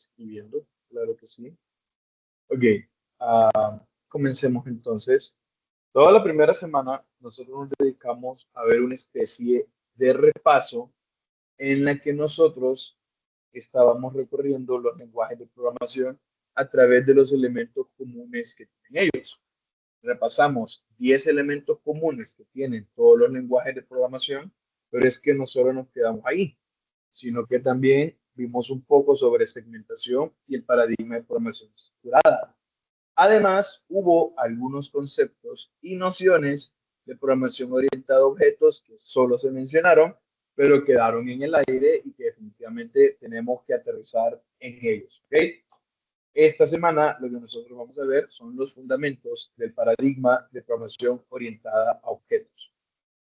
escribiendo, claro que sí. Ok, comencemos entonces. Toda la primera semana nosotros nos dedicamos a ver una especie de repaso en la que nosotros estábamos recorriendo los lenguajes de programación a través de los elementos comunes que tienen ellos. Repasamos 10 elementos comunes que tienen todos los lenguajes de programación, pero es que no solo nos quedamos ahí, sino que también vimos un poco sobre segmentación y el paradigma de programación estructurada. Además, hubo algunos conceptos y nociones de programación orientada a objetos que solo se mencionaron, pero quedaron en el aire y que definitivamente tenemos que aterrizar en ellos. ¿Okay? Esta semana lo que nosotros vamos a ver son los fundamentos del paradigma de programación orientada a objetos.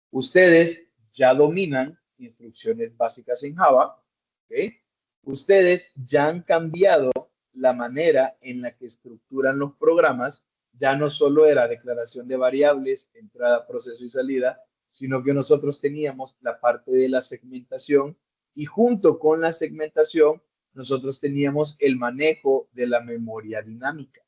Ustedes ya dominan instrucciones básicas en Java, ¿ok? Ustedes ya han cambiado la manera en la que estructuran los programas, ya no solo era declaración de variables, entrada, proceso y salida, sino que nosotros teníamos la parte de la segmentación y junto con la segmentación nosotros teníamos el manejo de la memoria dinámica.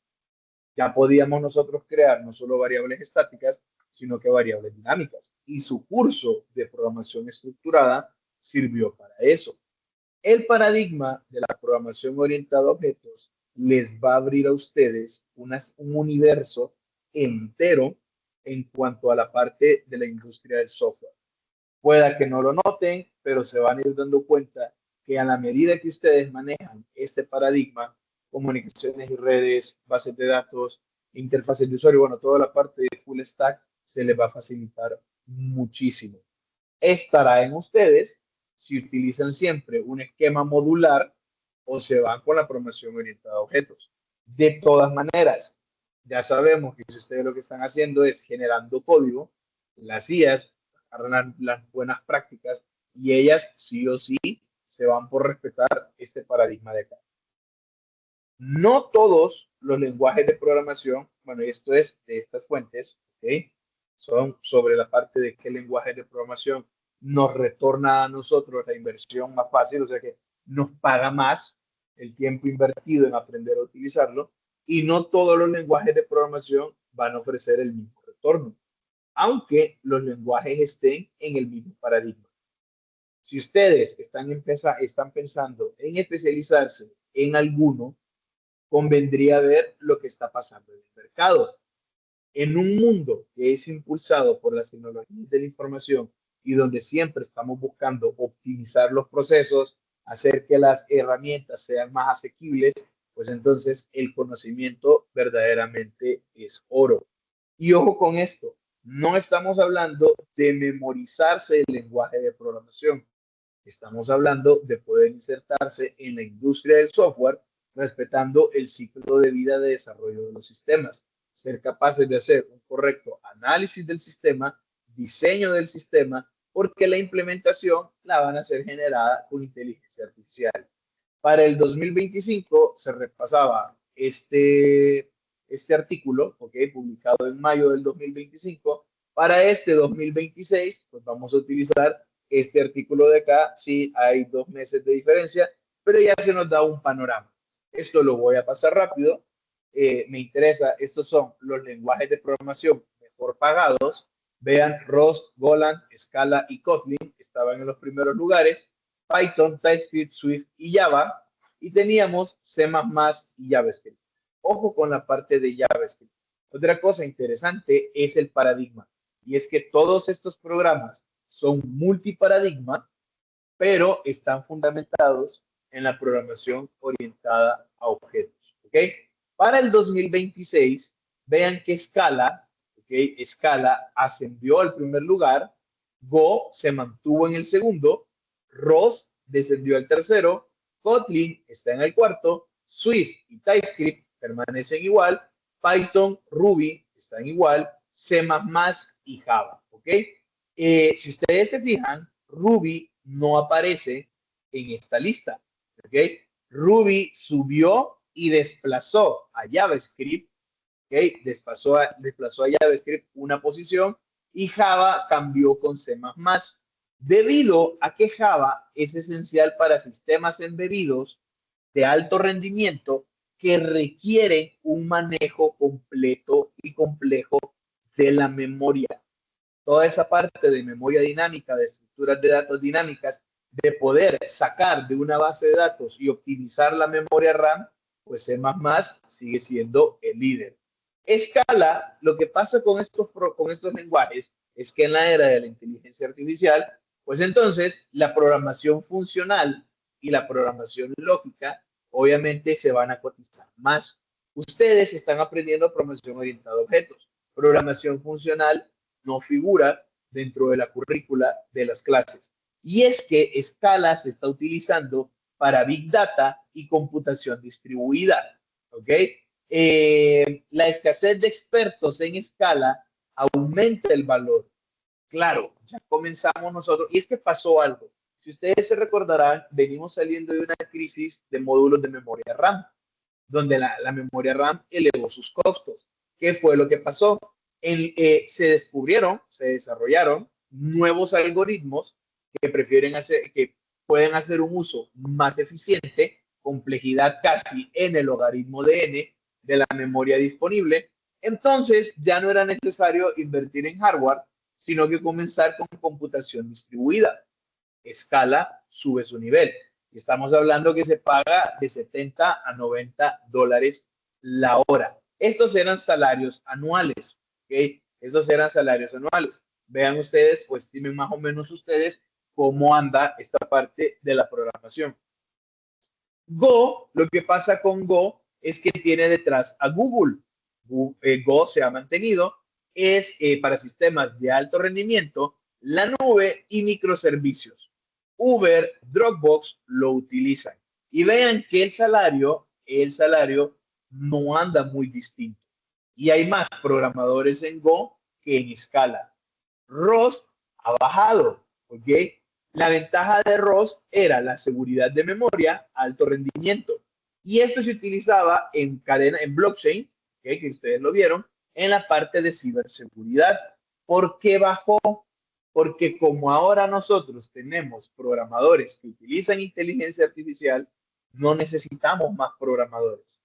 Ya podíamos nosotros crear no solo variables estáticas, sino que variables dinámicas. Y su curso de programación estructurada sirvió para eso. El paradigma de la programación orientada a objetos les va a abrir a ustedes un universo entero en cuanto a la parte de la industria del software. Pueda que no lo noten, pero se van a ir dando cuenta que a la medida que ustedes manejan este paradigma, comunicaciones y redes, bases de datos, interfaces de usuario, bueno, toda la parte de full stack se les va a facilitar muchísimo. Estará en ustedes si utilizan siempre un esquema modular o se van con la programación orientada a objetos. De todas maneras, ya sabemos que si ustedes lo que están haciendo es generando código, las IAs agarran las buenas prácticas y ellas sí o sí se van por respetar este paradigma de acá. No todos los lenguajes de programación, bueno, esto es de estas fuentes, ¿ok? Son sobre la parte de qué lenguaje de programación nos retorna a nosotros la inversión más fácil, o sea que nos paga más el tiempo invertido en aprender a utilizarlo, y no todos los lenguajes de programación van a ofrecer el mismo retorno, aunque los lenguajes estén en el mismo paradigma. Si ustedes están pensando en especializarse en alguno, convendría ver lo que está pasando en el mercado. En un mundo que es impulsado por las tecnologías de la información y donde siempre estamos buscando optimizar los procesos, hacer que las herramientas sean más asequibles, pues entonces el conocimiento verdaderamente es oro. Y ojo con esto, no estamos hablando de memorizarse el lenguaje de programación, estamos hablando de poder insertarse en la industria del software respetando el ciclo de vida de desarrollo de los sistemas, ser capaces de hacer un correcto análisis del sistema, diseño del sistema, porque la implementación la van a ser generada con inteligencia artificial. Para el 2025 se repasaba este artículo, okay, publicado en mayo del 2025. Para este 2026, pues vamos a utilizar este artículo de acá. Sí, hay 2 meses de diferencia, pero ya se nos da un panorama. Esto lo voy a pasar rápido. Me interesa, estos son los lenguajes de programación mejor pagados. Vean, Rust, Golang, Scala y Kotlin estaban en los primeros lugares. Python, TypeScript, Swift y Java. Y teníamos C++ y JavaScript. Ojo con la parte de JavaScript. Otra cosa interesante es el paradigma. Y es que todos estos programas son multiparadigma, pero están fundamentados en la programación orientada a objetos. ¿Ok? Para el 2026, vean que Scala, ¿okay? Scala ascendió al primer lugar, Go se mantuvo en el segundo, Rust descendió al tercero, Kotlin está en el cuarto, Swift y TypeScript permanecen igual, Python, Ruby están igual, C++ y Java. ¿Ok? Si ustedes se fijan, Ruby no aparece en esta lista. ¿Okay? Ruby subió y desplazó a JavaScript, ¿okay? desplazó a JavaScript una posición y Java cambió con C++. Debido a que Java es esencial para sistemas embebidos, de alto rendimiento que requieren un manejo completo y complejo de la memoria. Toda esa parte de memoria dinámica, de estructuras de datos dinámicas, de poder sacar de una base de datos y optimizar la memoria RAM, pues C++ sigue siendo el líder. Scala, lo que pasa con estos lenguajes es que en la era de la inteligencia artificial, pues entonces la programación funcional y la programación lógica obviamente se van a cotizar más. Ustedes están aprendiendo programación orientada a objetos. Programación funcional no figura dentro de la currícula de las clases. Y es que Scala se está utilizando para Big Data y computación distribuida. ¿Ok? La escasez de expertos en Scala aumenta el valor. Claro, ya comenzamos nosotros. Y es que pasó algo. Si ustedes se recordarán, venimos saliendo de una crisis de módulos de memoria RAM, donde la memoria RAM elevó sus costos. ¿Qué fue lo que pasó? Se descubrieron, se desarrollaron nuevos algoritmos que pueden hacer un uso más eficiente, complejidad casi en el logaritmo de n de la memoria disponible. Entonces ya no era necesario invertir en hardware, sino que comenzar con computación distribuida. Scala sube su nivel. Estamos hablando que se paga de 70 a 90 dólares la hora. Estos eran salarios anuales. ¿Okay? Estos eran salarios anuales. Vean ustedes o estimen más o menos ustedes cómo anda esta parte de la programación. Go, lo que pasa con Go es que tiene detrás a Google. Go se ha mantenido, es para sistemas de alto rendimiento, la nube y microservicios. Uber, Dropbox lo utilizan. Y vean que el salario no anda muy distinto. Y hay más programadores en Go que en Scala. Rust ha bajado, ¿ok? La ventaja de ROS era la seguridad de memoria, alto rendimiento. Y esto se utilizaba en cadena, en blockchain, ¿okay? Que ustedes lo vieron, en la parte de ciberseguridad. ¿Por qué bajó? Porque como ahora nosotros tenemos programadores que utilizan inteligencia artificial, no necesitamos más programadores.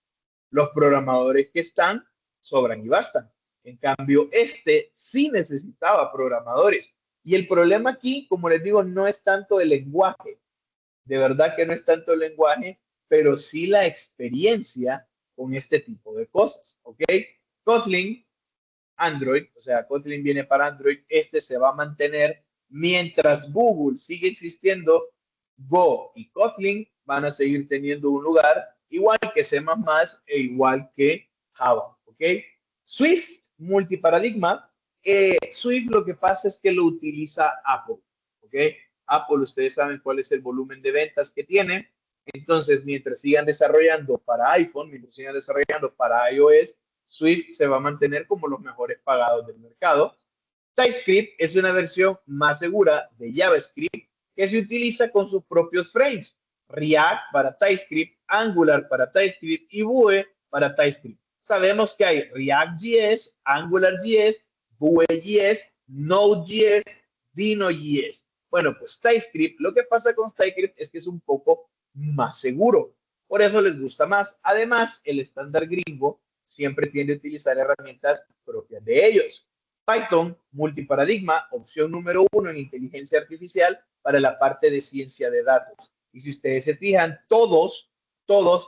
Los programadores que están sobran y bastan. En cambio, este sí necesitaba programadores. Y el problema aquí, como les digo, no es tanto el lenguaje. De verdad que no es tanto el lenguaje, pero sí la experiencia con este tipo de cosas. ¿Ok? Kotlin, Android, o sea, Kotlin viene para Android, este se va a mantener mientras Google sigue existiendo. Go y Kotlin van a seguir teniendo un lugar, igual que C++ e igual que Java. ¿Ok? Swift, multiparadigma. Swift lo que pasa es que lo utiliza Apple. ¿Ok? Apple, ustedes saben cuál es el volumen de ventas que tiene. Entonces, mientras sigan desarrollando para iPhone, mientras sigan desarrollando para iOS, Swift se va a mantener como los mejores pagados del mercado. TypeScript es una versión más segura de JavaScript que se utiliza con sus propios frames. React para TypeScript, Angular para TypeScript y Vue para TypeScript. Sabemos que hay React.js, AngularJS, Vue.js, Node.js, Dino.js. Bueno, pues TypeScript, lo que pasa con TypeScript es que es un poco más seguro. Por eso les gusta más. Además, el estándar gringo siempre tiende a utilizar herramientas propias de ellos. Python, multiparadigma, opción número 1 en inteligencia artificial para la parte de ciencia de datos. Y si ustedes se fijan, todos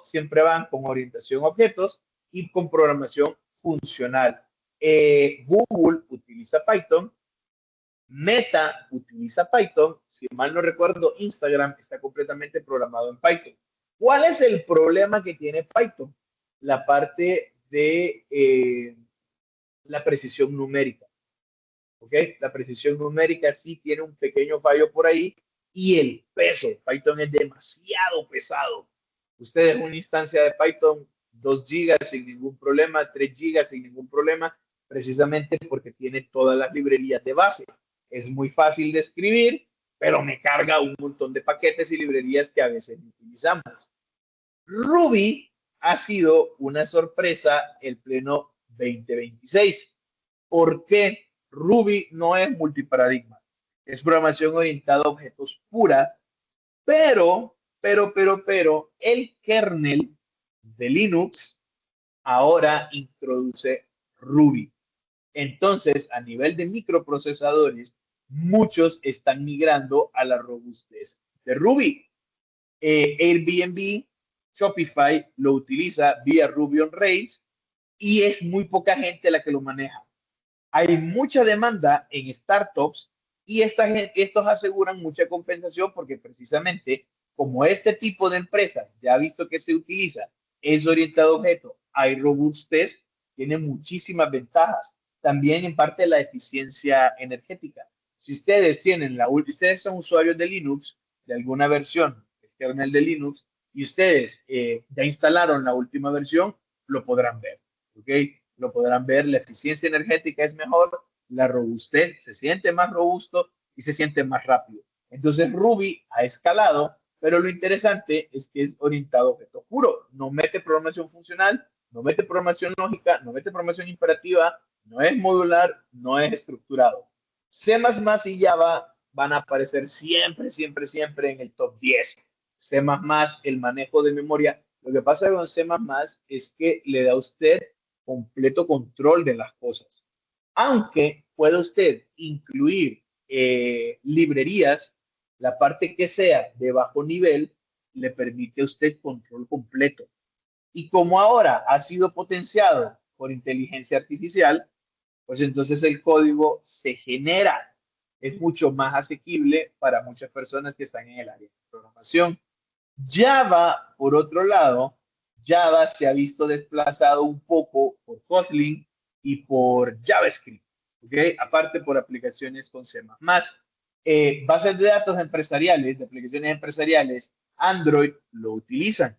siempre van con orientación a objetos y con programación funcional. Google utiliza Python, Meta utiliza Python, si mal no recuerdo, Instagram está completamente programado en Python. ¿Cuál es el problema que tiene Python? La parte de la precisión numérica. ¿Ok? La precisión numérica sí tiene un pequeño fallo por ahí y el peso. Python es demasiado pesado. Ustedes una instancia de Python 2 gigas sin ningún problema, 3 gigas sin ningún problema, precisamente porque tiene todas las librerías de base. Es muy fácil de escribir, pero me carga un montón de paquetes y librerías que a veces utilizamos. Ruby ha sido una sorpresa el pleno 2026. ¿Por qué? Ruby no es multiparadigma. Es programación orientada a objetos pura, pero pero, el kernel de Linux ahora introduce Ruby. Entonces, a nivel de microprocesadores, muchos están migrando a la robustez de Ruby. Airbnb, Shopify lo utiliza vía Ruby on Rails y es muy poca gente la que lo maneja. Hay mucha demanda en startups y estos aseguran mucha compensación porque precisamente como este tipo de empresas ya ha visto que se utiliza, es orientado a objeto, hay robustez, tiene muchísimas ventajas. También en parte la eficiencia energética. Si ustedes son usuarios de Linux, de alguna versión del kernel de Linux, y ustedes ya instalaron la última versión, lo podrán ver. ¿Ok? Lo podrán ver, la eficiencia energética es mejor, la robustez se siente más robusto y se siente más rápido. Entonces Ruby ha escalado, pero lo interesante es que es orientado a objeto puro, no mete programación funcional, no mete programación lógica, no mete programación imperativa, no es modular, no es estructurado. C++ y Java van a aparecer siempre, siempre, siempre en el top 10. C++, el manejo de memoria. Lo que pasa con C++ es que le da a usted completo control de las cosas. Aunque pueda usted incluir librerías, la parte que sea de bajo nivel le permite a usted control completo. Y como ahora ha sido potenciado por inteligencia artificial, pues entonces el código se genera. Es mucho más asequible para muchas personas que están en el área de programación. Java, por otro lado, Java se ha visto desplazado un poco por Kotlin y por JavaScript, ¿ok? Aparte por aplicaciones con C++. Bases de datos empresariales, de aplicaciones empresariales, Android lo utilizan.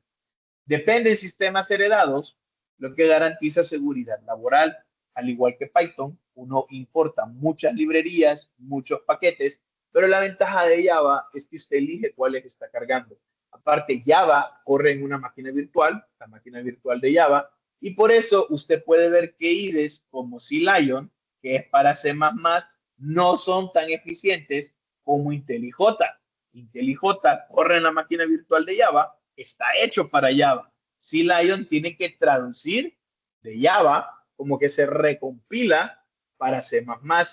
Depende de sistemas heredados, lo que garantiza seguridad laboral. Al igual que Python, uno importa muchas librerías, muchos paquetes, pero la ventaja de Java es que usted elige cuáles está cargando. Aparte, Java corre en una máquina virtual, la máquina virtual de Java, y por eso usted puede ver que IDEs como C-Lion, que es para C++, no son tan eficientes como IntelliJ. IntelliJ corre en la máquina virtual de Java, está hecho para Java. C-Lion tiene que traducir de Java, como que se recompila para C++,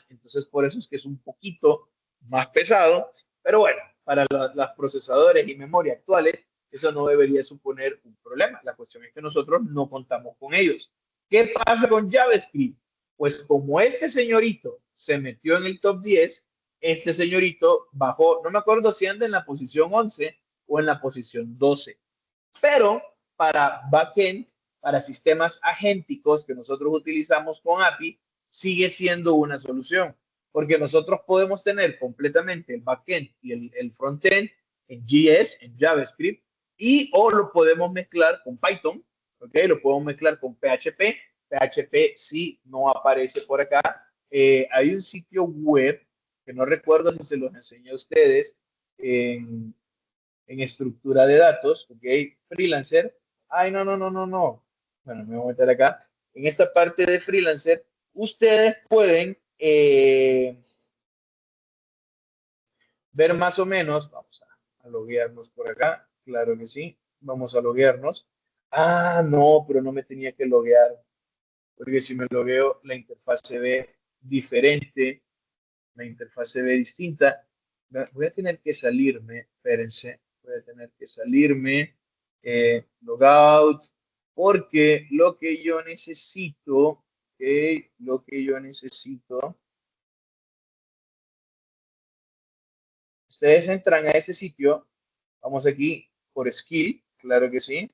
entonces por eso es que es un poquito más pesado, pero bueno, para los procesadores y memoria actuales, eso no debería suponer un problema. La cuestión es que nosotros no contamos con ellos. ¿Qué pasa con JavaScript? Pues como este señorito se metió en el top 10, este señorito bajó, no me acuerdo si anda en la posición 11 o en la posición 12, pero para backend, para sistemas agénticos que nosotros utilizamos con API, sigue siendo una solución, porque nosotros podemos tener completamente el backend y el frontend en JS, en JavaScript, y o lo podemos mezclar con Python, ¿ok? Lo podemos mezclar con PHP. PHP sí no aparece por acá. Hay un sitio web que no recuerdo si se los enseñé a ustedes en estructura de datos, ¿ok? Freelancer. Ay, no, no, no, no, no. Bueno, me voy a meter acá. En esta parte de Freelancer, ustedes pueden ver más o menos, vamos a loguearnos por acá, claro que sí, vamos a loguearnos. Ah, no, pero no me tenía que loguear, porque si me logueo, la interfaz se ve diferente, la interfaz se ve distinta. Voy a tener que salirme, espérense, voy a tener que salirme, logout, porque lo que yo necesito, lo que yo necesito, ustedes entran a ese sitio, vamos aquí por skill, claro que sí,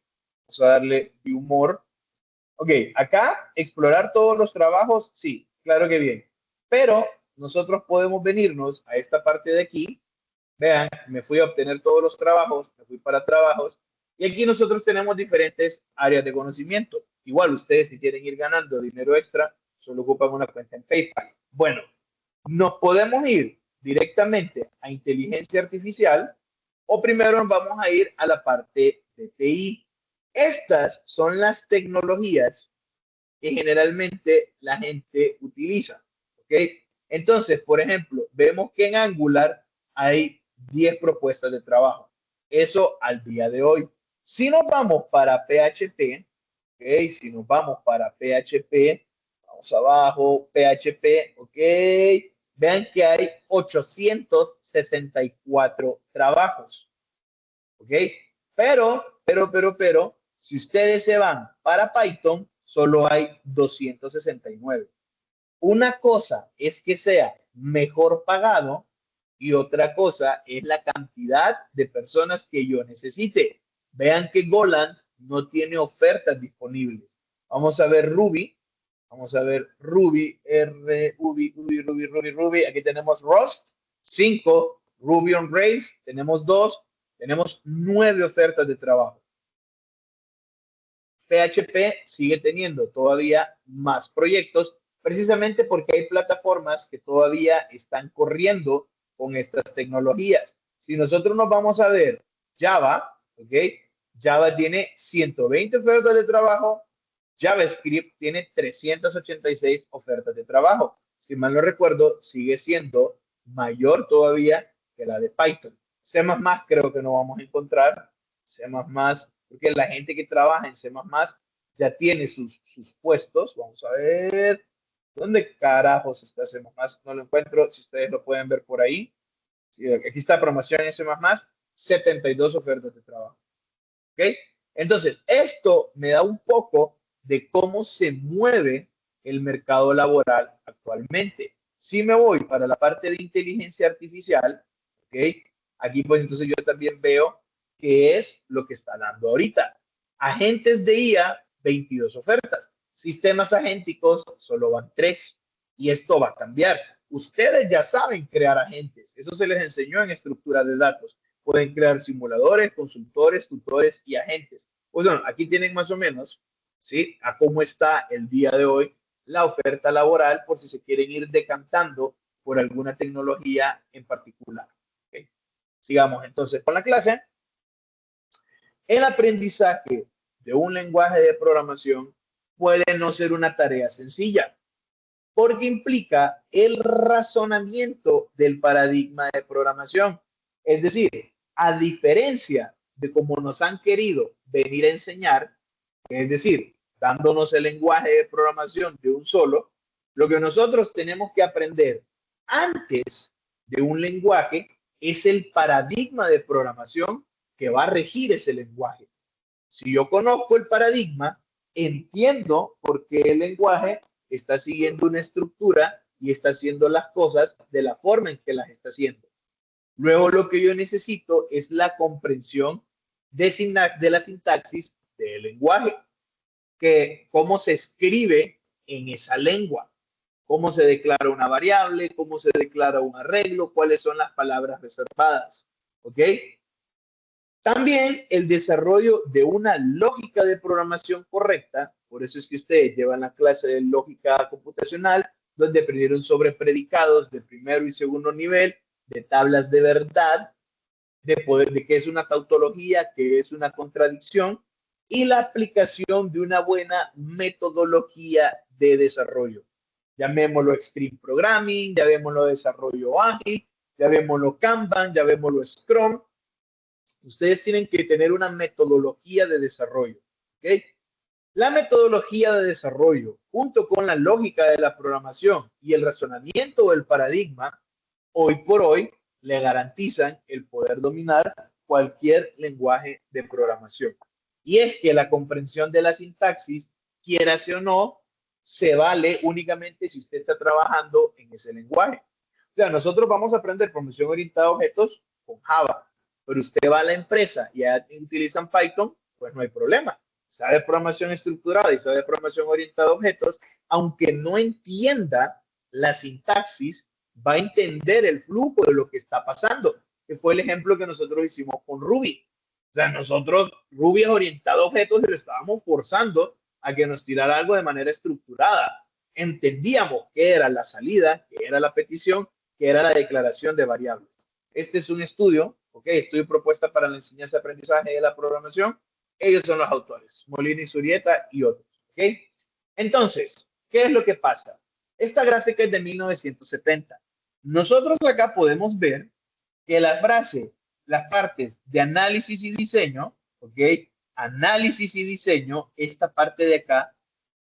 vamos a darle view more. Ok, acá explorar todos los trabajos, sí, claro que bien, pero nosotros podemos venirnos a esta parte de aquí. Vean, me fui a obtener todos los trabajos, me fui para trabajos, y aquí nosotros tenemos diferentes áreas de conocimiento. Igual ustedes si quieren ir ganando dinero extra, solo ocupan una cuenta en PayPal. Bueno, nos podemos ir directamente a inteligencia artificial o primero nos vamos a ir a la parte de TI. Estas son las tecnologías que generalmente la gente utiliza. ¿Ok? Entonces, por ejemplo, vemos que en Angular hay 10 propuestas de trabajo. Eso al día de hoy. Si nos vamos para PHP, ok, si nos vamos para PHP, vamos abajo, PHP, ok, vean que hay 864 trabajos, ok, pero, si ustedes se van para Python, solo hay 269. Una cosa es que sea mejor pagado y otra cosa es la cantidad de personas que yo necesite. Vean que Golang no tiene ofertas disponibles. Vamos a ver Ruby. Vamos a ver Ruby, Ruby. Aquí tenemos Rust, 5. Ruby on Rails, tenemos 2. Tenemos 9 ofertas de trabajo. PHP sigue teniendo todavía más proyectos, precisamente porque hay plataformas que todavía están corriendo con estas tecnologías. Si nosotros nos vamos a ver Java, ¿ok? Java tiene 120 ofertas de trabajo, JavaScript tiene 386 ofertas de trabajo. Si mal no recuerdo, sigue siendo mayor todavía que la de Python. C++ creo que no vamos a encontrar. C++, porque la gente que trabaja en C++ ya tiene sus puestos. Vamos a ver. ¿Dónde carajos está C++? No lo encuentro. Si ustedes lo pueden ver por ahí. Sí, aquí está promoción en C++. 72 ofertas de trabajo. ¿Ok? Entonces, esto me da un poco de cómo se mueve el mercado laboral actualmente. Si me voy para la parte de inteligencia artificial, ¿ok? Aquí pues entonces yo también veo qué es lo que está dando ahorita. Agentes de IA, 22 ofertas. Sistemas agénticos, solo van 3. Y esto va a cambiar. Ustedes ya saben crear agentes. Eso se les enseñó en estructura de datos. Pueden crear simuladores, consultores, tutores y agentes. Pues bueno, aquí tienen más o menos, ¿sí? A cómo está el día de hoy la oferta laboral por si se quieren ir decantando por alguna tecnología en particular. ¿Okay? Sigamos entonces con la clase. El aprendizaje de un lenguaje de programación puede no ser una tarea sencilla, porque implica el razonamiento del paradigma de programación. Es decir, a diferencia de cómo nos han querido venir a enseñar, es decir, dándonos el lenguaje de programación de un solo, lo que nosotros tenemos que aprender antes de un lenguaje es el paradigma de programación que va a regir ese lenguaje. Si yo conozco el paradigma, entiendo por qué el lenguaje está siguiendo una estructura y está haciendo las cosas de la forma en que las está haciendo. Luego lo que yo necesito es la comprensión de la sintaxis del lenguaje, que cómo se escribe en esa lengua, cómo se declara una variable, cómo se declara un arreglo, cuáles son las palabras reservadas. ¿Ok? También el desarrollo de una lógica de programación correcta, por eso es que ustedes llevan la clase de lógica computacional, donde aprendieron sobre predicados de primero y segundo nivel, de tablas de verdad, de qué es una tautología, qué es una contradicción, y la aplicación de una buena metodología de desarrollo. Llamémoslo Extreme Programming, llamémoslo desarrollo ágil, llamémoslo Kanban, llamémoslo Scrum. Ustedes tienen que tener una metodología de desarrollo. ¿Okay? La metodología de desarrollo, junto con la lógica de la programación y el razonamiento del paradigma, hoy por hoy le garantizan el poder dominar cualquier lenguaje de programación. Y es que la comprensión de la sintaxis, quieras o no, se vale únicamente si usted está trabajando en ese lenguaje. O sea, nosotros vamos a aprender programación orientada a objetos con Java, pero usted va a la empresa y ya utilizan Python, pues no hay problema. Sabe programación estructurada y sabe programación orientada a objetos, aunque no entienda la sintaxis, va a entender el flujo de lo que está pasando, que fue el ejemplo que nosotros hicimos con Ruby. O sea, nosotros, Ruby es orientado a objetos y lo estábamos forzando a que nos tirara algo de manera estructurada. Entendíamos qué era la salida, qué era la petición, qué era la declaración de variables. Este es un estudio, ¿ok? Estudio propuesta para la enseñanza y aprendizaje de la programación. Ellos son los autores, Molina y Zurieta y otros, ¿ok? Entonces, ¿qué es lo que pasa? Esta gráfica es de 1970. Nosotros acá podemos ver que la frase las partes de análisis y diseño, ¿ok? Análisis y diseño, esta parte de acá,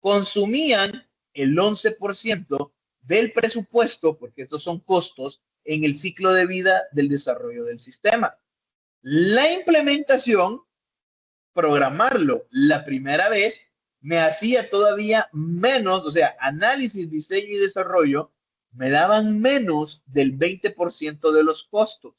consumían el 11% del presupuesto, porque estos son costos, en el ciclo de vida del desarrollo del sistema. La implementación, programarlo la primera vez, me hacía todavía menos, o sea, análisis, diseño y desarrollo me daban menos del 20% de los costos.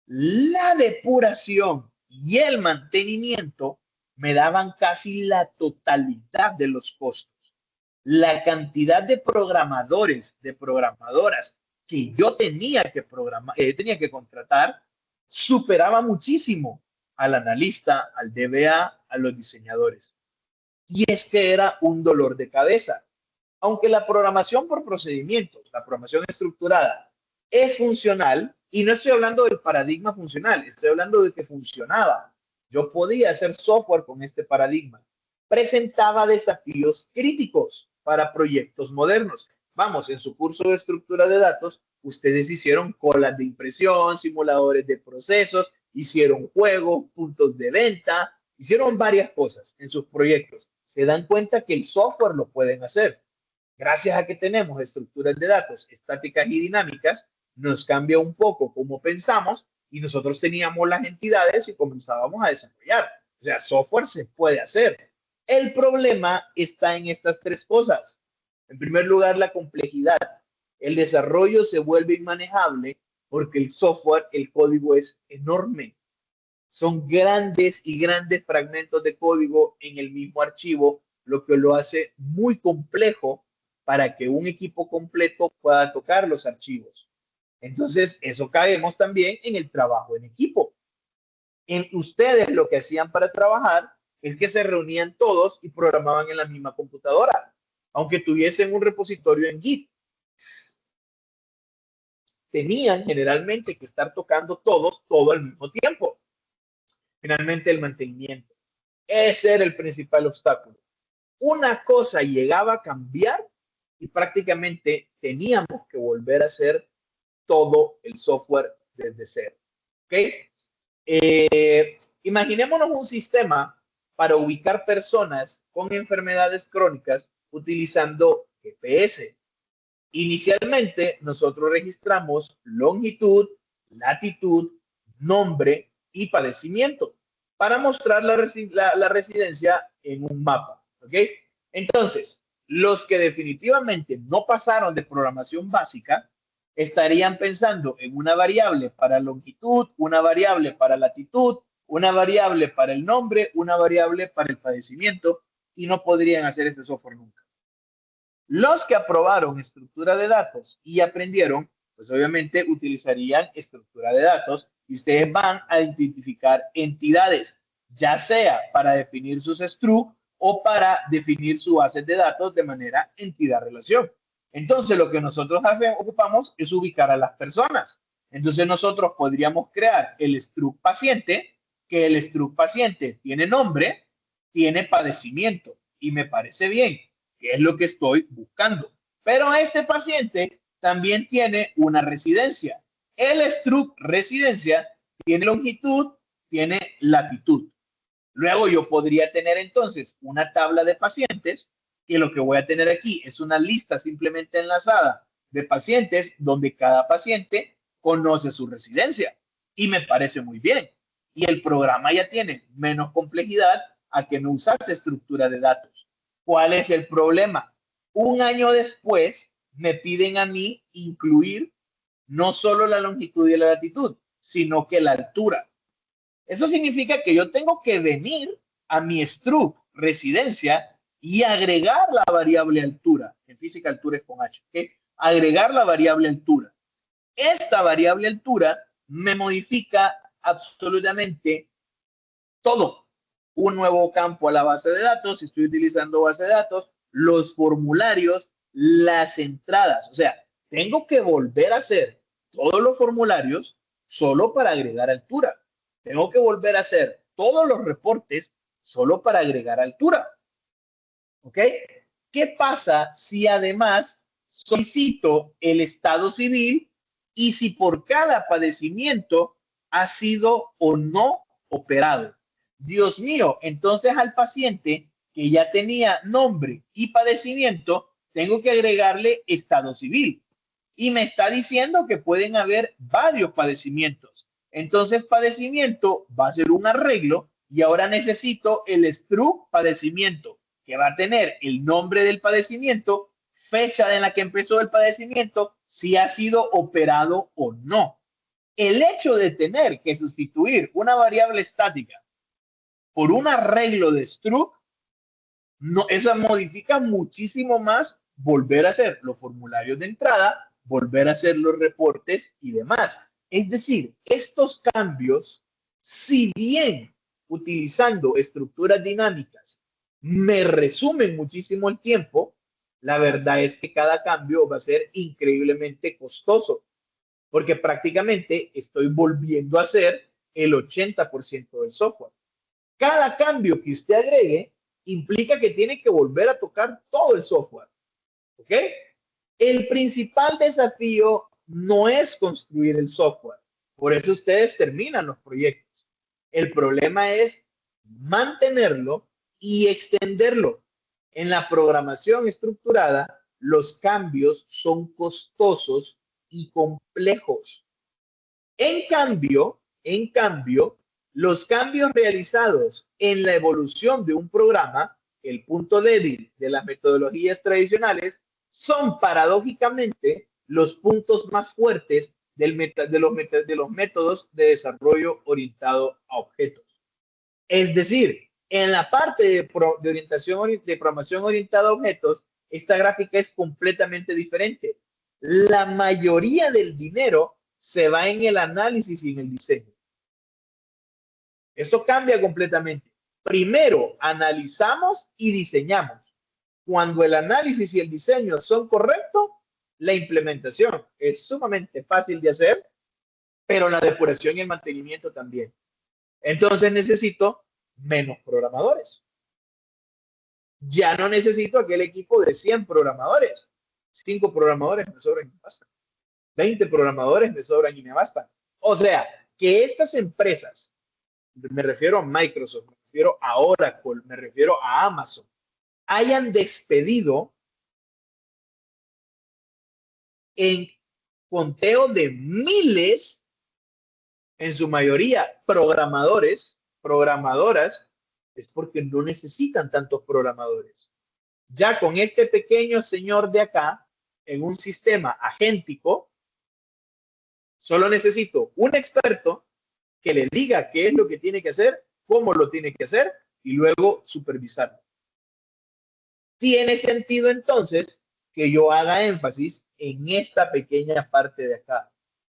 La depuración y el mantenimiento me daban casi la totalidad de los costos. La cantidad de programadores, de programadoras que yo tenía que contratar, superaba muchísimo al analista, al DBA, a los diseñadores. Y es que era un dolor de cabeza. Aunque la programación por procedimientos, la programación estructurada, es funcional, y no estoy hablando del paradigma funcional, estoy hablando de que funcionaba. Yo podía hacer software con este paradigma. Presentaba desafíos críticos para proyectos modernos. Vamos, en su curso de estructura de datos, ustedes hicieron colas de impresión, simuladores de procesos, hicieron juegos, puntos de venta, hicieron varias cosas en sus proyectos. Se dan cuenta que el software lo pueden hacer. Gracias a que tenemos estructuras de datos estáticas y dinámicas, nos cambia un poco cómo pensamos y nosotros teníamos las entidades y comenzábamos a desarrollar. O sea, software se puede hacer. El problema está en estas tres cosas. En primer lugar, la complejidad. El desarrollo se vuelve inmanejable porque el software, el código es enorme. Son grandes y grandes fragmentos de código en el mismo archivo, lo que lo hace muy complejo para que un equipo completo pueda tocar los archivos. Entonces, eso caemos también en el trabajo en equipo. En ustedes lo que hacían para trabajar es que se reunían todos y programaban en la misma computadora, aunque tuviesen un repositorio en Git. Tenían generalmente que estar tocando todos todo al mismo tiempo. Finalmente, el mantenimiento. Ese era el principal obstáculo. Una cosa llegaba a cambiar y prácticamente teníamos que volver a hacer todo el software desde cero. ¿Ok? Imaginémonos un sistema para ubicar personas con enfermedades crónicas utilizando GPS. Inicialmente, nosotros registramos longitud, latitud, nombre y padecimiento para mostrar la residencia en un mapa. ¿Ok? Entonces, los que definitivamente no pasaron de programación básica estarían pensando en una variable para longitud, una variable para latitud, una variable para el nombre, una variable para el padecimiento, y no podrían hacer este software nunca. Los que aprobaron estructura de datos y aprendieron, pues obviamente utilizarían estructura de datos y ustedes van a identificar entidades, ya sea para definir sus structs o para definir su base de datos de manera entidad-relación. Entonces, lo que nosotros ocupamos es ubicar a las personas. Entonces, nosotros podríamos crear el struct paciente, que el struct paciente tiene nombre, tiene padecimiento, y me parece bien, que es lo que estoy buscando. Pero este paciente también tiene una residencia. El struct residencia tiene longitud, tiene latitud. Luego yo podría tener entonces una tabla de pacientes, que lo que voy a tener aquí es una lista simplemente enlazada de pacientes donde cada paciente conoce su residencia. Y me parece muy bien. Y el programa ya tiene menos complejidad a que no usase estructura de datos. ¿Cuál es el problema? Un año después me piden a mí incluir no solo la longitud y la latitud, sino que la altura. Eso significa que yo tengo que venir a mi struct residencia y agregar la variable altura. En física, altura es con H. ¿Okay? Agregar la variable altura. Esta variable altura me modifica absolutamente todo. Un nuevo campo a la base de datos, si estoy utilizando base de datos, los formularios, las entradas. O sea, tengo que volver a hacer todos los formularios solo para agregar altura. Tengo que volver a hacer todos los reportes solo para agregar altura. ¿Ok? ¿Qué pasa si además solicito el estado civil y si por cada padecimiento ha sido o no operado. Dios mío, entonces al paciente que ya tenía nombre y padecimiento, tengo que agregarle estado civil. Y me está diciendo que pueden haber varios padecimientos. Entonces, padecimiento va a ser un arreglo y ahora necesito el STRUC padecimiento, que va a tener el nombre del padecimiento, fecha en la que empezó el padecimiento, si ha sido operado o no. El hecho de tener que sustituir una variable estática por un arreglo de struct, no, eso modifica muchísimo más volver a hacer los formularios de entrada, volver a hacer los reportes y demás. Es decir, estos cambios, si bien utilizando estructuras dinámicas me resumen muchísimo el tiempo, la verdad es que cada cambio va a ser increíblemente costoso, porque prácticamente estoy volviendo a hacer el 80% del software. Cada cambio que usted agregue implica que tiene que volver a tocar todo el software. ¿Ok? El principal desafío no es construir el software. Por eso ustedes terminan los proyectos. El problema es mantenerlo y extenderlo. En la programación estructurada, los cambios son costosos y complejos. En cambio, los cambios realizados en la evolución de un programa, el punto débil de las metodologías tradicionales, son paradójicamente los puntos más fuertes de los métodos de desarrollo orientado a objetos. Es decir, en la parte de orientación de programación orientada a objetos, esta gráfica es completamente diferente. La mayoría del dinero se va en el análisis y en el diseño. Esto cambia completamente. Primero analizamos y diseñamos. Cuando el análisis y el diseño son correctos, la implementación es sumamente fácil de hacer, pero la depuración y el mantenimiento también. Entonces necesito menos programadores. Ya no necesito aquel equipo de 100 programadores. 5 programadores me sobran y me bastan. 20 programadores me sobran y me bastan. O sea, que estas empresas, me refiero a Microsoft, me refiero a Oracle, me refiero a Amazon, hayan despedido en conteo de miles, en su mayoría programadores, programadoras, es porque no necesitan tantos programadores. Ya con este pequeño señor de acá, en un sistema agéntico, solo necesito un experto que le diga qué es lo que tiene que hacer, cómo lo tiene que hacer y luego supervisarlo. Tiene sentido entonces que yo haga énfasis en esta pequeña parte de acá,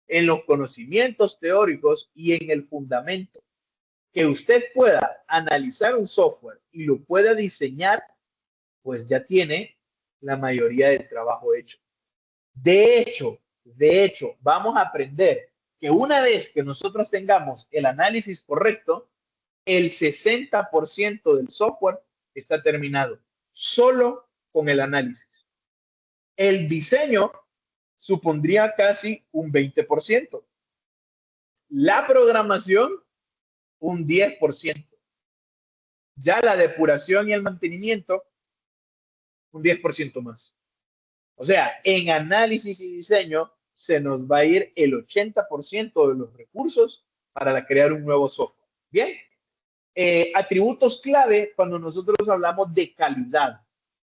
en los conocimientos teóricos y en el fundamento. Que usted pueda analizar un software y lo pueda diseñar, pues ya tiene la mayoría del trabajo hecho. De hecho, vamos a aprender que una vez que nosotros tengamos el análisis correcto, el 60% del software está terminado, solo con el análisis. El diseño supondría casi un 20%. La programación, un 10%. Ya la depuración y el mantenimiento, un 10% más. O sea, en análisis y diseño se nos va a ir el 80% de los recursos para crear un nuevo software. Bien, atributos clave cuando nosotros hablamos de calidad.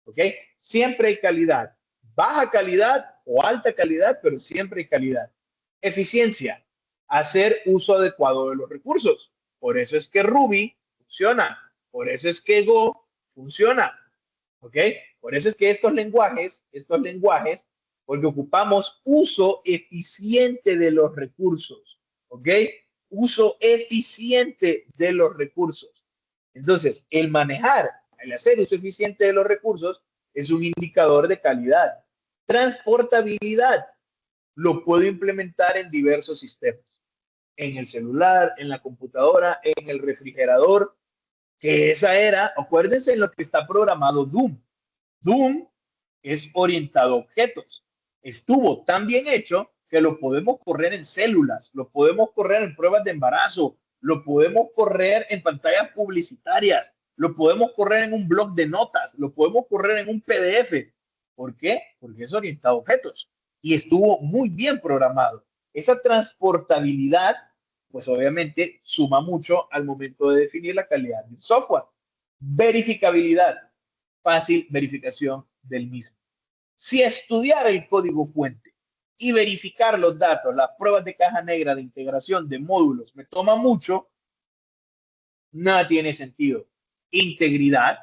¿Ok? Siempre hay calidad. Baja calidad o alta calidad, pero siempre hay calidad. Eficiencia. Hacer uso adecuado de los recursos. Por eso es que Ruby funciona. Por eso es que Go funciona. ¿Ok? Por eso es que estos lenguajes, porque ocupamos uso eficiente de los recursos. ¿Ok? Uso eficiente de los recursos. Entonces, el hacer uso eficiente de los recursos es un indicador de calidad. Transportabilidad. Lo puedo implementar en diversos sistemas. En el celular, en la computadora, en el refrigerador, que esa era, acuérdense en lo que está programado Doom. Doom es orientado a objetos. Estuvo tan bien hecho que lo podemos correr en células, lo podemos correr en pruebas de embarazo, lo podemos correr en pantallas publicitarias, lo podemos correr en un blog de notas, lo podemos correr en un PDF. ¿Por qué? Porque es orientado a objetos y estuvo muy bien programado. Esa transportabilidad, pues obviamente suma mucho al momento de definir la calidad del software. Verificabilidad, fácil verificación del mismo. Si estudiar el código fuente y verificar los datos, las pruebas de caja negra de integración de módulos me toma mucho, nada tiene sentido. Integridad,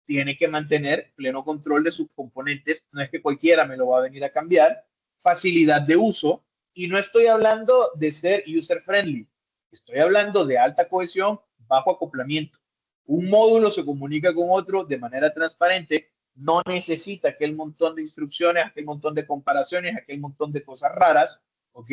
tiene que mantener pleno control de sus componentes, no es que cualquiera me lo va a venir a cambiar. Facilidad de uso, y no estoy hablando de ser user friendly, estoy hablando de alta cohesión, bajo acoplamiento. Un módulo se comunica con otro de manera transparente, no necesita aquel montón de instrucciones, aquel montón de comparaciones, aquel montón de cosas raras, ¿ok?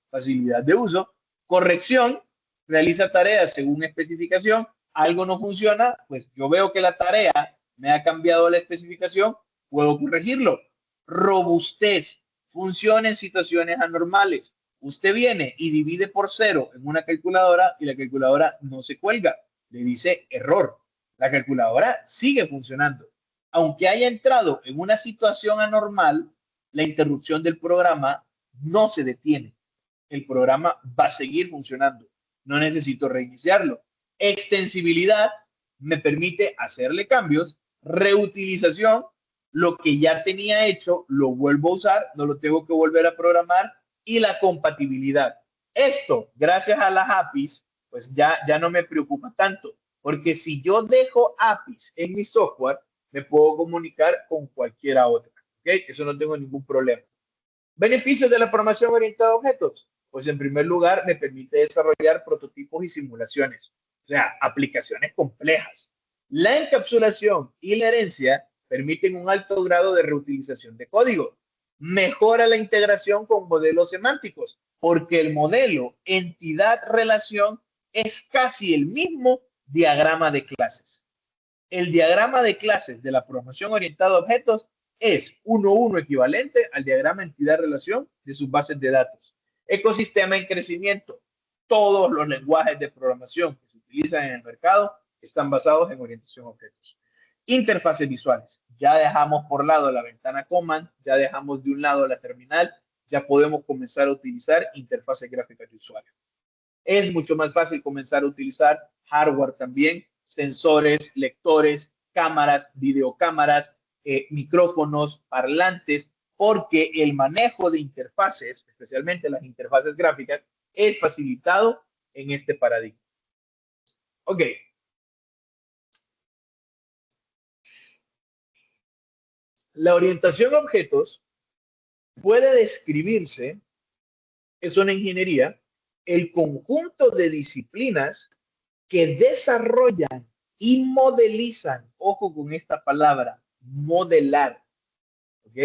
Facilidad de uso. Corrección, realiza tareas según especificación, algo no funciona, pues yo veo que la tarea me ha cambiado la especificación, puedo corregirlo. Robustez, funciona en situaciones anormales. Usted viene y divide por 0 en una calculadora y la calculadora no se cuelga, le dice error. La calculadora sigue funcionando. Aunque haya entrado en una situación anormal, la interrupción del programa no se detiene. El programa va a seguir funcionando. No necesito reiniciarlo. Extensibilidad me permite hacerle cambios. Reutilización, lo que ya tenía hecho lo vuelvo a usar, no lo tengo que volver a programar. Y la compatibilidad. Esto, gracias a las APIs, pues ya no me preocupa tanto, porque si yo dejo APIs en mi software, me puedo comunicar con cualquiera otra. ¿Okay? Eso no tengo ningún problema. Beneficios de la programación orientada a objetos. Pues en primer lugar, me permite desarrollar prototipos y simulaciones, o sea, aplicaciones complejas. La encapsulación y la herencia permiten un alto grado de reutilización de código. Mejora la integración con modelos semánticos, porque el modelo entidad-relación es casi el mismo diagrama de clases. El diagrama de clases de la programación orientada a objetos es 1-1 equivalente al diagrama entidad-relación de sus bases de datos. Ecosistema en crecimiento. Todos los lenguajes de programación que se utilizan en el mercado están basados en orientación a objetos. Interfaces visuales. Ya dejamos por lado la ventana Command, ya dejamos de un lado la terminal, ya podemos comenzar a utilizar interfaces gráficas de usuario. Es mucho más fácil comenzar a utilizar hardware también, sensores, lectores, cámaras, videocámaras, micrófonos, parlantes, porque el manejo de interfaces, especialmente las interfaces gráficas, es facilitado en este paradigma. Ok. La orientación a objetos puede describirse, es una ingeniería, el conjunto de disciplinas que desarrollan y modelizan, ojo con esta palabra, modelar, ¿ok?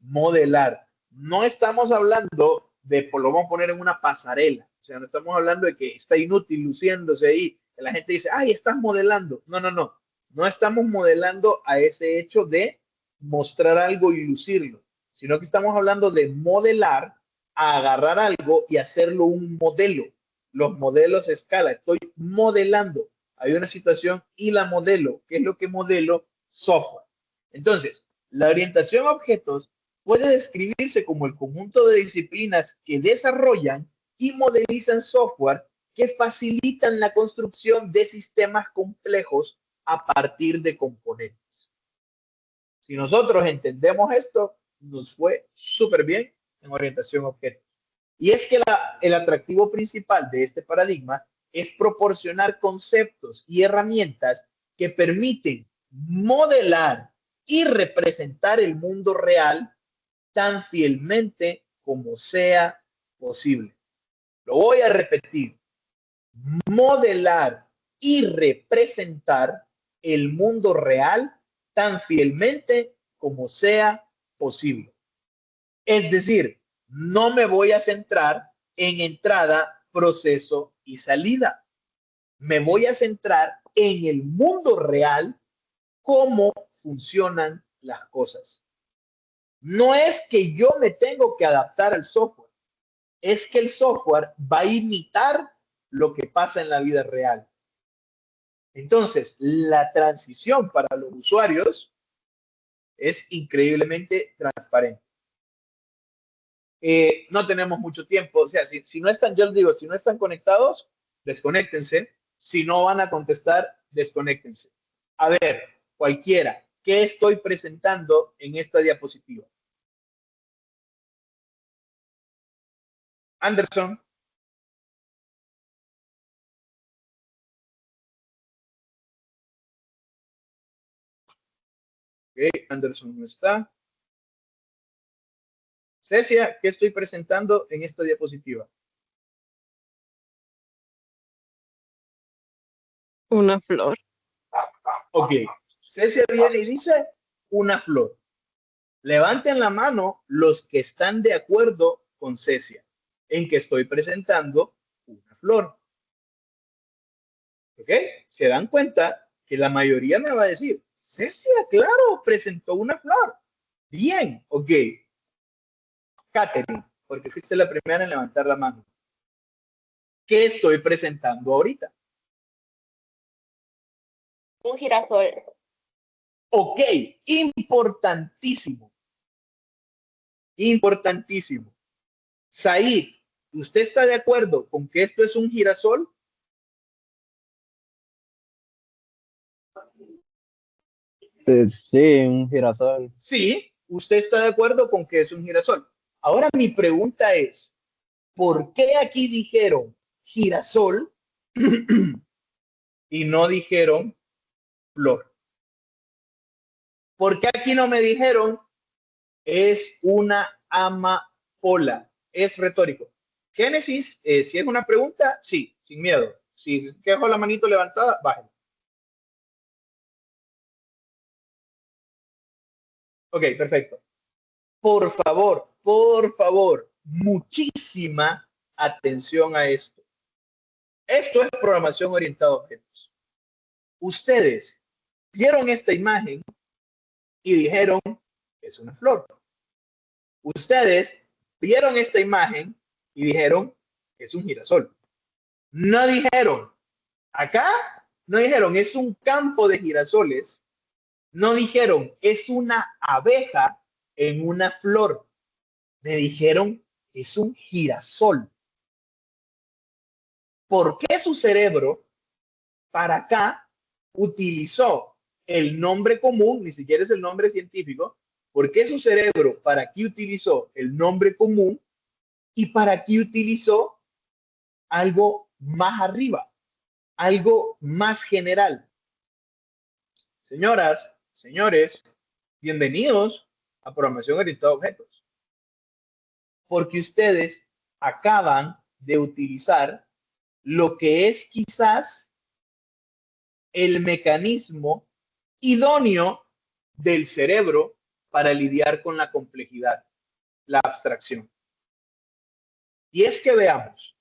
Modelar. No estamos hablando de, lo vamos a poner en una pasarela, o sea, no estamos hablando de que está inútil luciéndose ahí, que la gente dice, ay, estás modelando. No, no, no, no estamos modelando a ese hecho de mostrar algo y lucirlo, sino que estamos hablando de modelar, a agarrar algo y hacerlo un modelo. Los modelos a escala, estoy modelando. Hay una situación y la modelo. ¿Qué es lo que modelo? Software. Entonces, la orientación a objetos puede describirse como el conjunto de disciplinas que desarrollan y modelizan software que facilitan la construcción de sistemas complejos a partir de componentes. Si nosotros entendemos esto, nos fue súper bien en orientación a objetos. Y es que el atractivo principal de este paradigma es proporcionar conceptos y herramientas que permiten modelar y representar el mundo real tan fielmente como sea posible. Lo voy a repetir. Modelar y representar el mundo real tan fielmente como sea posible. Es decir, no me voy a centrar en entrada, proceso y salida. Me voy a centrar en el mundo real, cómo funcionan las cosas. No es que yo me tengo que adaptar al software. es que el software va a imitar lo que pasa en la vida real. Entonces, la transición para los usuarios es increíblemente transparente. No tenemos mucho tiempo, o sea, si no están, yo les digo, si no están conectados, desconéctense. Si no van a contestar, desconéctense. A ver, cualquiera, ¿qué estoy presentando en esta diapositiva? Anderson. Ok, Anderson no está. Cecia, ¿qué estoy presentando en esta diapositiva? Una flor. Ok, Cecia viene y dice una flor. Levanten la mano los que están de acuerdo con Cecia en que estoy presentando una flor. ¿Ok? Se dan cuenta que la mayoría me va a decir, Cecia, claro, presentó una flor. Bien, ok. Katherine, porque fuiste la primera en levantar la mano. ¿Qué estoy presentando ahorita? Un girasol. Ok, importantísimo. Importantísimo. Said, ¿usted está de acuerdo con que esto es un girasol? Sí, un girasol. Sí, usted está de acuerdo con que es un girasol. Ahora mi pregunta es, ¿por qué aquí dijeron girasol y no dijeron flor? ¿Por qué aquí no me dijeron es una amapola? Es retórico. Génesis, si es una pregunta, sí, sin miedo. Si dejo la manito levantada, bájale. Ok, perfecto. Por favor, muchísima atención a esto. Esto es programación orientada a objetos. Ustedes vieron esta imagen y dijeron, es una flor. Ustedes vieron esta imagen y dijeron, es un girasol. No dijeron, acá, no dijeron, es un campo de girasoles. No dijeron, es una abeja en una flor. Me dijeron, es un girasol. ¿Por qué su cerebro para acá utilizó el nombre común, ni siquiera es el nombre científico? ¿Por qué su cerebro para aquí utilizó el nombre común y para aquí utilizó algo más arriba, algo más general? Señoras, señores, bienvenidos a Programación Orientada a Objetos, porque ustedes acaban de utilizar lo que es quizás el mecanismo idóneo del cerebro para lidiar con la complejidad, la abstracción. Y es que veamos,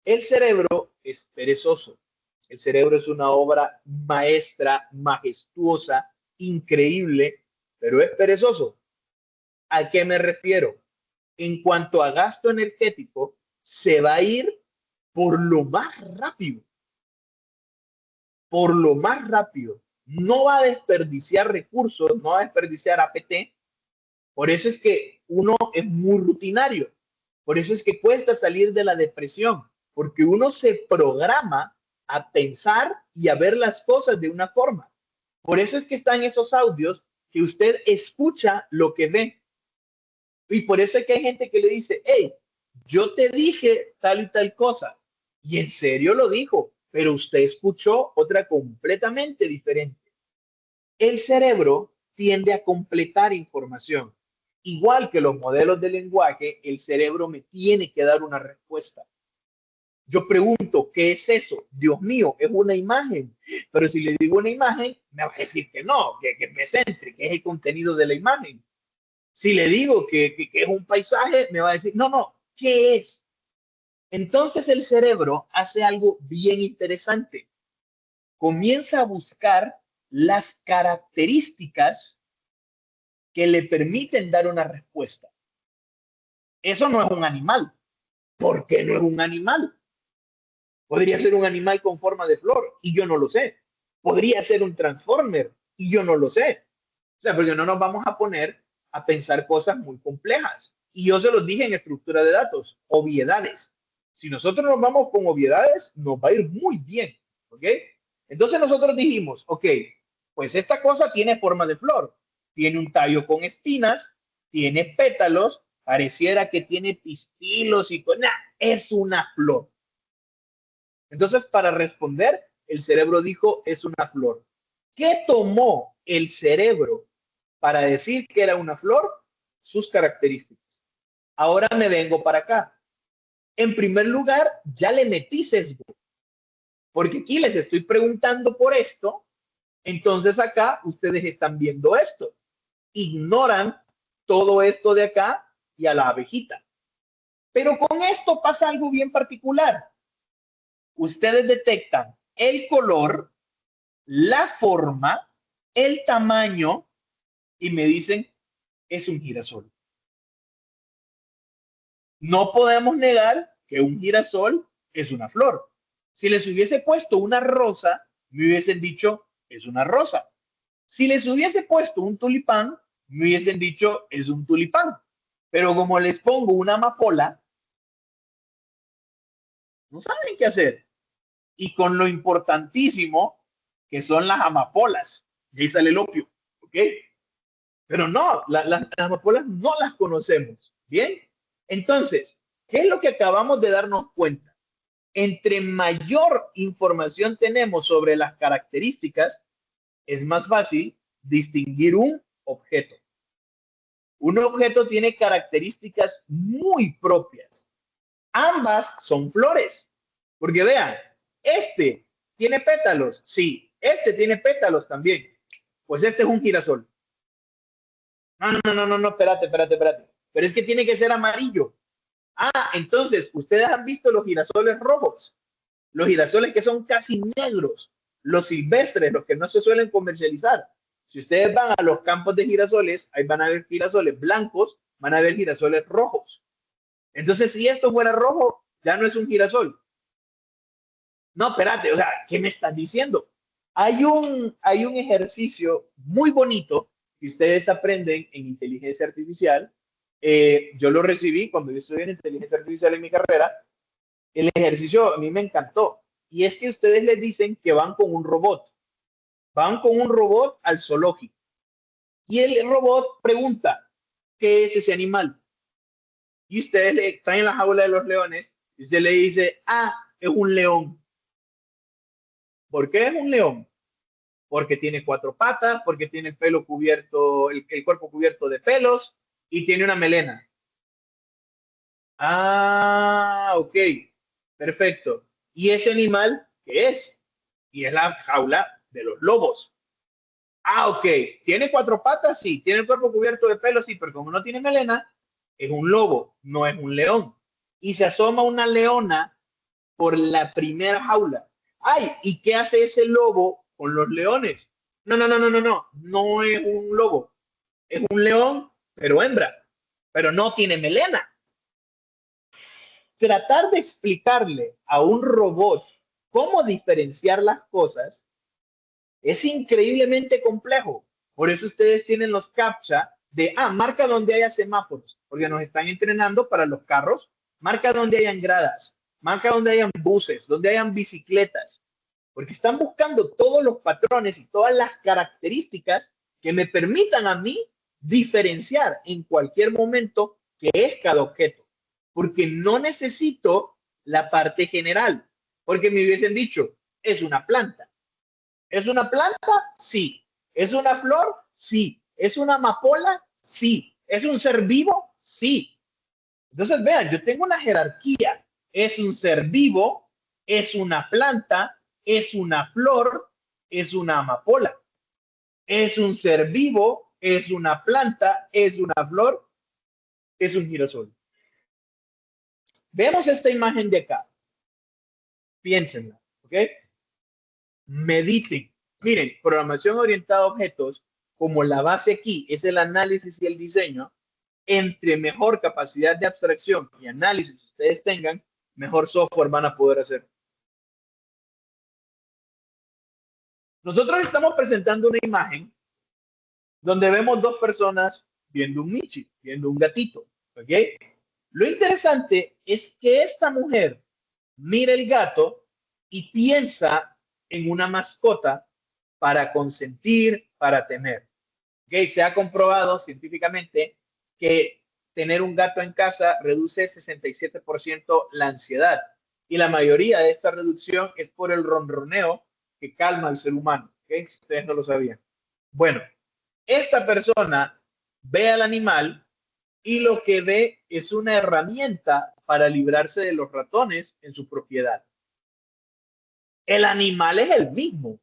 el cerebro es perezoso. El cerebro es una obra maestra, majestuosa, increíble, pero es perezoso. ¿A qué me refiero? En cuanto a gasto energético, se va a ir por lo más rápido, por lo más rápido. No va a desperdiciar recursos, no va a desperdiciar APT. Por eso es que uno es muy rutinario. Por eso es que cuesta salir de la depresión, porque uno se programa a pensar y a ver las cosas de una forma. Por eso es que están esos audios que usted escucha lo que ve. Y por eso es que hay gente que le dice, hey, yo te dije tal y tal cosa. Y en serio lo dijo, pero usted escuchó otra completamente diferente. El cerebro tiende a completar información. Igual que los modelos de lenguaje, el cerebro me tiene que dar una respuesta. Yo pregunto, ¿qué es eso? Dios mío, es una imagen. Pero si le digo una imagen, me va a decir que no, que me centre, que es el contenido de la imagen. Si le digo que es un paisaje, me va a decir, no, no, ¿qué es? Entonces el cerebro hace algo bien interesante. Comienza a buscar las características que le permiten dar una respuesta. Eso no es un animal. ¿por qué no es un animal? Podría ser un animal con forma de flor y yo no lo sé. Podría ser un transformer y yo no lo sé. O sea, porque no nos vamos a poner a pensar cosas muy complejas. Y yo se los dije en estructura de datos, obviedades. Si nosotros nos vamos con obviedades, nos va a ir muy bien. ¿Ok? Entonces nosotros dijimos, ok, pues esta cosa tiene forma de flor, tiene un tallo con espinas, tiene pétalos, pareciera que tiene pistilos y con... es una flor. Entonces, para responder, el cerebro dijo, es una flor. ¿Qué tomó el cerebro para decir que era una flor? Sus características. Ahora me vengo para acá. En primer lugar, ya le metí sesgo, porque aquí les estoy preguntando por esto, entonces acá ustedes están viendo esto. Ignoran todo esto de acá y a la abejita. Pero con esto pasa algo bien particular. Ustedes detectan el color, la forma, el tamaño y me dicen, es un girasol. No podemos negar que un girasol es una flor. Si les hubiese puesto una rosa, me hubiesen dicho, es una rosa. Si les hubiese puesto un tulipán, me hubiesen dicho, es un tulipán. Pero como les pongo una amapola, no saben qué hacer. Y con lo importantísimo que son las amapolas. Y ahí sale el opio. ¿Ok? Pero no, las amapolas no las conocemos. Bien. Entonces, ¿qué es lo que acabamos de darnos cuenta? Entre mayor información tenemos sobre las características, es más fácil distinguir un objeto. Un objeto tiene características muy propias. Ambas son flores. Porque vean, este tiene pétalos, sí, este tiene pétalos también. Pues este es un girasol. No, espérate. Pero es que tiene que ser amarillo. Ah, entonces, ustedes han visto los girasoles rojos, los girasoles que son casi negros, los silvestres, los que no se suelen comercializar. Si ustedes van a los campos de girasoles, ahí van a ver girasoles blancos, van a ver girasoles rojos. Entonces, si esto fuera rojo, ya no es un girasol. No, espérate, o sea, ¿qué me estás diciendo? Hay un ejercicio muy bonito que ustedes aprenden en inteligencia artificial. Yo lo recibí cuando yo estudié en inteligencia artificial en mi carrera. El ejercicio a mí me encantó. Y es que ustedes les dicen que van con un robot. Van con un robot al zoológico. Y el robot pregunta, ¿qué es ese animal? Y ustedes están en la jaula de los leones y usted le dice, ah, es un león. ¿Por qué es un león? Porque tiene cuatro patas, porque tiene el pelo cubierto, el cuerpo cubierto de pelos y tiene una melena. Ah, ok, perfecto. ¿Y ese animal qué es? Y es la jaula de los lobos. Ah, ok, tiene cuatro patas, sí, tiene el cuerpo cubierto de pelos, sí, pero como no tiene melena, es un lobo, no es un león. Y se asoma una leona por la primera jaula. Ay, ¿y qué hace ese lobo con los leones? No es un lobo, es un león, pero hembra, pero no tiene melena. Tratar de explicarle a un robot cómo diferenciar las cosas es increíblemente complejo. Por eso ustedes tienen los CAPTCHA de, marca donde haya semáforos, porque nos están entrenando para los carros, marca donde hayan gradas, marca donde hayan buses, donde hayan bicicletas, porque están buscando todos los patrones y todas las características que me permitan a mí diferenciar en cualquier momento qué es cada objeto, porque no necesito la parte general, porque me hubiesen dicho, es una planta. ¿Es una planta? Sí. ¿Es una flor? Sí. ¿Es una amapola? Sí. ¿Es un ser vivo? Sí. Entonces, vean, yo tengo una jerarquía. Es un ser vivo, es una planta, es una flor, es una amapola. Es un ser vivo, es una planta, es una flor, es un girasol. Vemos esta imagen de acá. Piénsenla, ¿ok? Mediten. Miren, programación orientada a objetos, como la base aquí es el análisis y el diseño, entre mejor capacidad de abstracción y análisis ustedes tengan, mejor software van a poder hacer. Nosotros estamos presentando una imagen donde vemos dos personas viendo un Michi, viendo un gatito, ¿ok? Lo interesante es que esta mujer mira el gato y piensa en una mascota para consentir, para tener. ¿Ok? Se ha comprobado científicamente que tener un gato en casa reduce 67% la ansiedad. Y la mayoría de esta reducción es por el ronroneo que calma al ser humano. ¿Ok? Si ustedes no lo sabían. Bueno, esta persona ve al animal y lo que ve es una herramienta para librarse de los ratones en su propiedad. El animal es el mismo.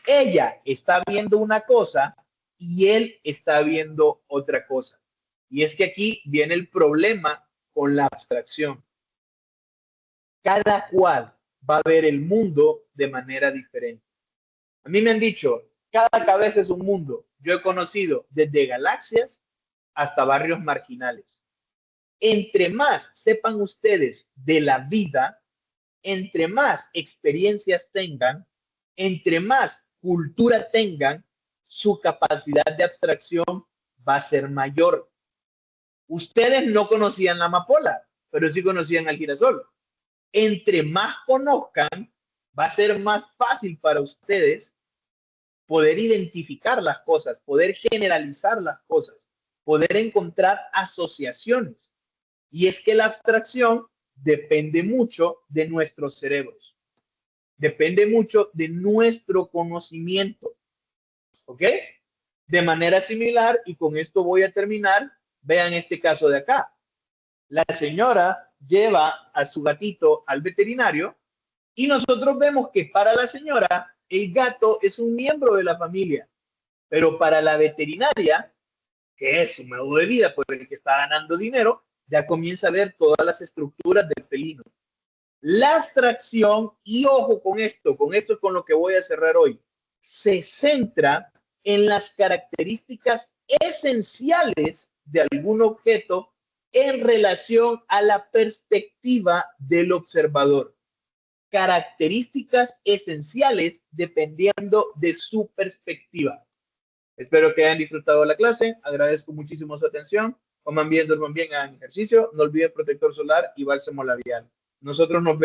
Ella está viendo una cosa y él está viendo otra cosa. Y es que aquí viene el problema con la abstracción. Cada cual va a ver el mundo de manera diferente. A mí me han dicho, cada cabeza es un mundo. Yo he conocido desde galaxias hasta barrios marginales. Entre más sepan ustedes de la vida, entre más experiencias tengan, entre más cultura tengan, su capacidad de abstracción va a ser mayor. Ustedes no conocían la amapola, pero sí conocían al girasol. Entre más conozcan, va a ser más fácil para ustedes poder identificar las cosas, poder generalizar las cosas, poder encontrar asociaciones. Y es que la abstracción depende mucho de nuestros cerebros. Depende mucho de nuestro conocimiento. ¿Ok? De manera similar, y con esto voy a terminar, vean este caso de acá. La señora lleva a su gatito al veterinario y nosotros vemos que para la señora el gato es un miembro de la familia, pero para la veterinaria, que es su modo de vida por el que está ganando dinero, ya comienza a ver todas las estructuras del felino. La abstracción, y ojo con esto es con lo que voy a cerrar hoy, se centra en las características esenciales de algún objeto en relación a la perspectiva del observador. Características esenciales dependiendo de su perspectiva. Espero que hayan disfrutado la clase. Agradezco muchísimo su atención. Coman bien, duerman bien, hagan ejercicio. No olviden protector solar y bálsamo labial. Nosotros nos vemos.